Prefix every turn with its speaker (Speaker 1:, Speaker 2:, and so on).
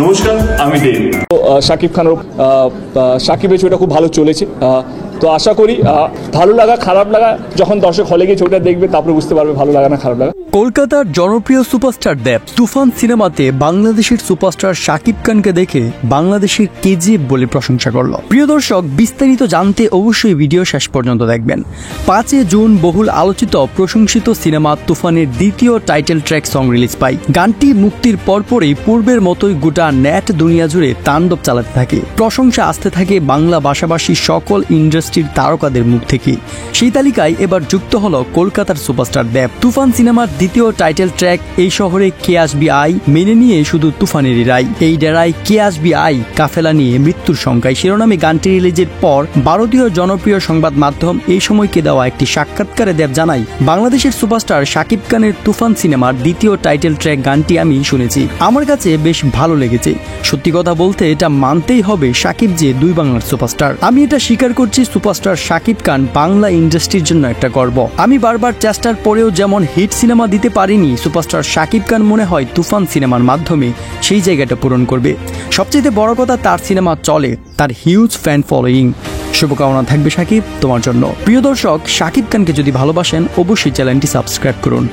Speaker 1: নমস্কার, আমি দেব।
Speaker 2: শাকিব খানের শাকিবের ছবিটা খুব ভালো চলেছে। তো আশা করি ভালো লাগা খারাপ লাগা যখন দর্শক হলে গিয়ে ছবিটা দেখবে তারপরে বুঝতে পারবে ভালো লাগা না খারাপ লাগা।
Speaker 3: কলকাতার জনপ্রিয় সুপারস্টার দেব তুফান সিনেমাতে বাংলাদেশের সুপারস্টার শাকিব খানকে দেখে বাংলাদেশের কেজিএফ বলে প্রশংসা করল। প্রিয় দর্শক, বিস্তারিত জানতে অবশ্যই ভিডিও শেষ পর্যন্ত দেখবেন। 5 জুন বহুল আলোচিত প্রশংসিত সিনেমা তুফানের দ্বিতীয় টাইটেল ট্র্যাক সং রিলিজ পায়। গানটি মুক্তির পরপরই পূর্বের মতোই গোটা নেট দুনিয়া জুড়ে তাণ্ডব চালাতে থাকে। প্রশংসা আসতে থাকে বাংলা ভাষাভাষী সকল ইন্ডাস্ট্রির তারকাদের মুখ থেকে। সেই তালিকায় এবার যুক্ত হলো কলকাতার সুপারস্টার দেব। তুফান সিনেমার দ্বিতীয় টাইটেল ট্র্যাক এই শহরে কে আসবি আই মেনে নিয়ে শুধু তুফানেরই রায়, এই ডেরায় কে আসবি আই কাফেলা নিয়ে মৃত্যুর সংখ্যায় শিরোনামে গানটি রিলিজের পর ভারতীয় জনপ্রিয় সংবাদ মাধ্যম এই সময়কে দেওয়া একটি সাক্ষাৎকারে দেব জানায়, বাংলাদেশের সুপারস্টার শাকিব খানের তুফান সিনেমার দ্বিতীয় টাইটেল ট্র্যাক গানটি আমি শুনেছি, আমার কাছে বেশ ভালো লেগেছে। সত্যি কথা বলতে এটা মানতেই হবে শাকিব যে দুই বাংলার সুপারস্টার। আমি এটা স্বীকার করছি, সুপারস্টার শাকিব খান বাংলা ইন্ডাস্ট্রির জন্য একটা গর্ব। আমি বারবার চেষ্টার পরেও যেমন হিট সিনেমা দিতে পারিনি, সুপারস্টার শাকিব খান মনে হয় তুফান সিনেমার মাধ্যমে সেই জায়গাটা পূরণ করবে। সবচেয়ে বড় কথা, তার সিনেমা চলে, তার হিউজ ফ্যান ফলোয়িং। শুভকামনা থাকবে শাকিব তোমার জন্য। প্রিয় দর্শক, শাকিব খানকে যদি ভালোবাসেন অবশ্যই চ্যানেলটি সাবস্ক্রাইব করুন।